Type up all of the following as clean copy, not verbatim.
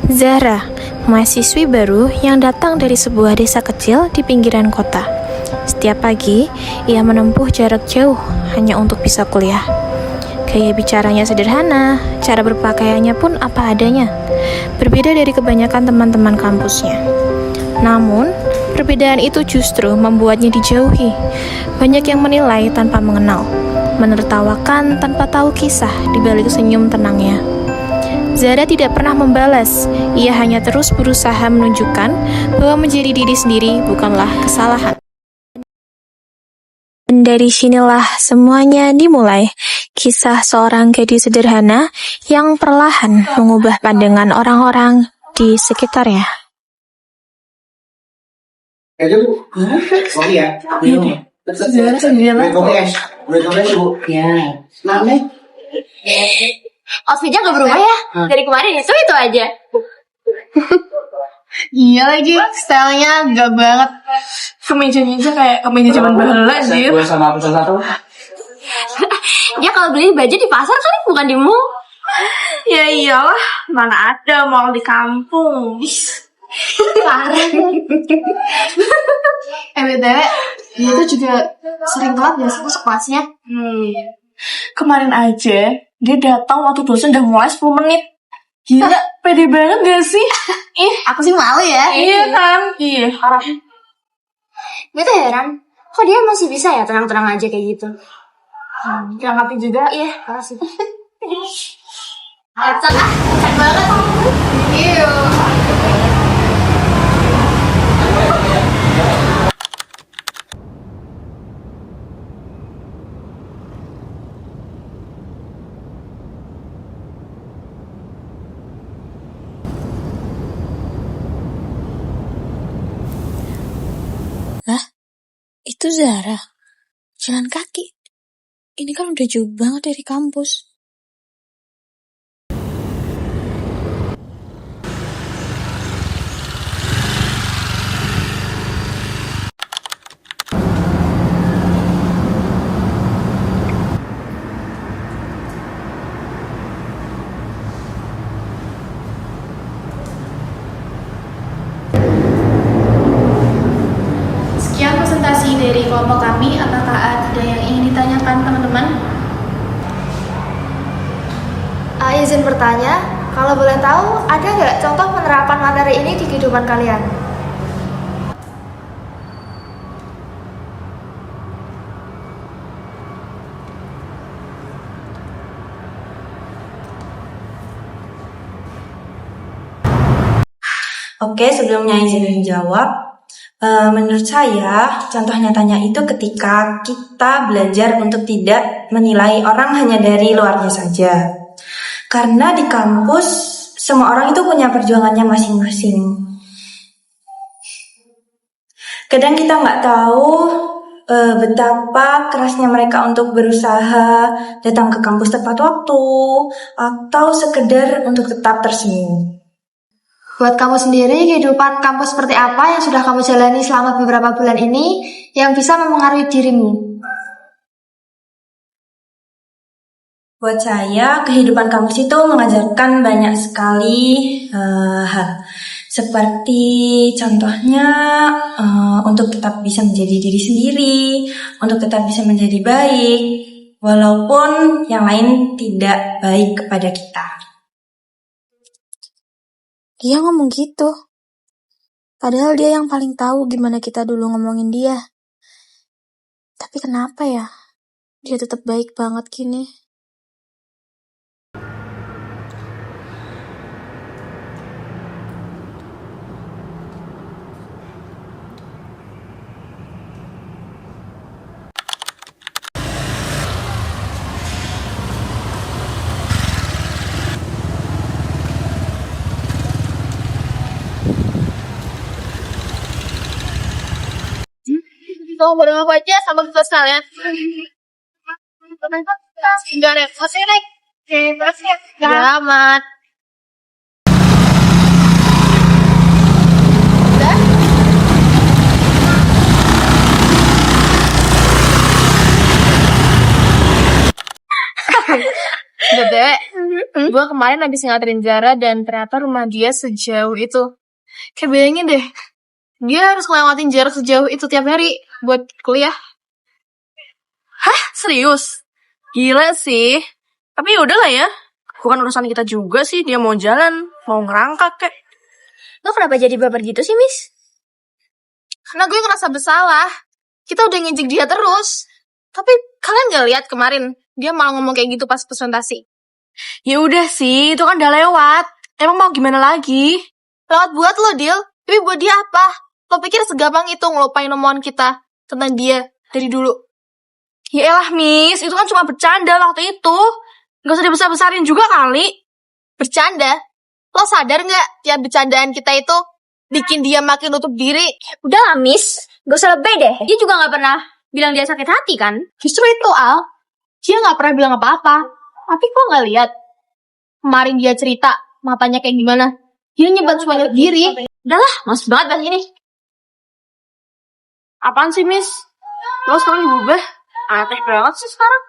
Zahra, mahasiswi baru yang datang dari sebuah desa kecil di pinggiran kota. Setiap pagi, ia menempuh jarak jauh hanya untuk bisa kuliah. Gaya bicaranya sederhana, cara berpakaiannya pun apa adanya, berbeda dari kebanyakan teman-teman kampusnya. Namun, perbedaan itu justru membuatnya dijauhi. Banyak yang menilai tanpa mengenal, menertawakan tanpa tahu kisah di balik senyum tenangnya. Zahra tidak pernah membalas, ia hanya terus berusaha menunjukkan bahwa menjadi diri sendiri bukanlah kesalahan. Dan dari sinilah semuanya dimulai, kisah seorang gadis sederhana yang perlahan mengubah pandangan orang-orang di sekitarnya. Zahra sendirian ya. Outfitnya gak berubah ya? Dari kemarin itu aja. Iya lagi, stylenya gak banget. Kemejanya aja kayak kemeja zaman bahula anjir. Gue sama aku satu. Dia kalau beli baju di pasar kan bukan di mall. Ya iyalah, mana ada mall di kampung. Parah. BTW, dia tuh juga sering telat gak sih masuk kelasnya? Kemarin aja, dia datang waktu dosen udah mulai 10 menit. Gila, pede banget gak sih? Aku sih malu ya. Iya kan? Iya, harap. Gue tuh heran, kok dia masih bisa ya tenang-tenang aja kayak gitu. Gak ngerti juga. Iya, parah sih. Headset banget. Iya. Itu Zahra, jalan kaki. Ini kan udah jauh banget dari kampus. Sekian presentasi dari kelompok kami. Apakah ada yang ingin ditanyakan teman-teman? Izin bertanya, kalau boleh tahu, ada nggak contoh penerapan materi ini di kehidupan kalian? Oke, sebelumnya izin menjawab. Menurut saya, contoh nyatanya itu ketika kita belajar untuk tidak menilai orang hanya dari luarnya saja. Karena di kampus, semua orang itu punya perjuangannya masing-masing. Kadang kita nggak tahu betapa kerasnya mereka untuk berusaha datang ke kampus tepat waktu, atau sekedar untuk tetap tersenyum. Buat kamu sendiri, kehidupan kampus seperti apa yang sudah kamu jalani selama beberapa bulan ini yang bisa mempengaruhi dirimu? Buat saya, kehidupan kampus itu mengajarkan banyak sekali hal. Seperti contohnya untuk tetap bisa menjadi diri sendiri, untuk tetap bisa menjadi baik, walaupun yang lain tidak baik kepada kita. Dia ngomong gitu. Padahal dia yang paling tahu gimana kita dulu ngomongin dia. Tapi kenapa ya? Dia tetap baik banget gini. Kamu bareng aku aja sama kita sekalian. Enggak deh, masih naik. Terus ya. Selamat. BTW, Gue kemarin habis nganterin Zara dan ternyata rumah dia sejauh itu. Kayak bayangin deh, dia harus ngelewatin jarak sejauh itu tiap hari buat kuliah. Hah? Serius? Gila sih. Tapi yaudah lah ya. Bukan urusan kita juga sih, dia mau jalan, mau ngerangkak kek. Lo kenapa jadi baper gitu sih, Miss? Karena gue ngerasa bersalah. Kita udah ngejek dia terus. Tapi kalian gak lihat kemarin, dia malah ngomong kayak gitu pas presentasi. Ya udah sih, itu kan udah lewat. Emang mau gimana lagi? Lewat buat lo, Dil. Tapi buat dia apa? Lo pikir segampang itu ngelupain omongan kita tentang dia dari dulu? Ya elah, Miss. Itu kan cuma bercanda waktu itu. Gak usah dibesar-besarin juga kali. Bercanda? Lo sadar gak tiap bercandaan kita itu bikin dia makin nutup diri? Udah lah, Miss. Gak usah lebay deh. Dia juga gak pernah bilang dia sakit hati, kan? Justru itu, Al. Dia gak pernah bilang apa-apa. Tapi kok gak lihat? Kemarin dia cerita matanya kayak gimana. Dia nyebat semuanya diri. Udahlah, males banget bahas ini. Apaan sih, Miss? Lo sekarang berubah? Aneh banget sih sekarang.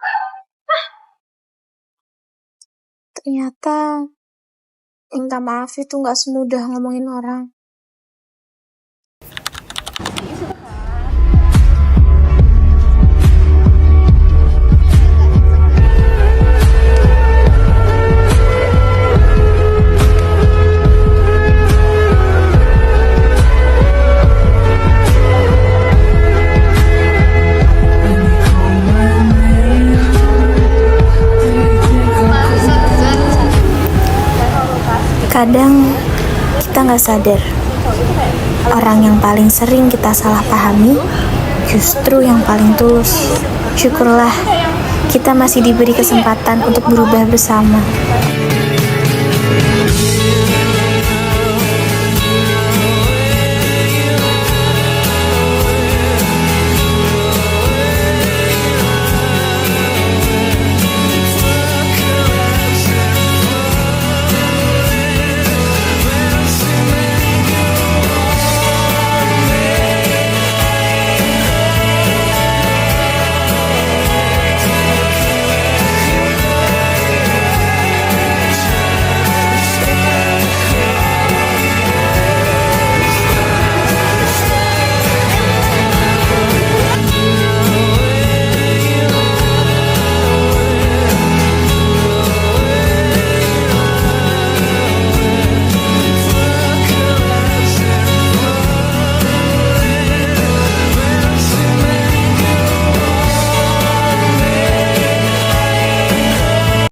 Ternyata minta maaf itu gak semudah ngomongin orang. Kadang kita nggak sadar, orang yang paling sering kita salah pahami justru yang paling tulus. Syukurlah kita masih diberi kesempatan untuk berubah bersama.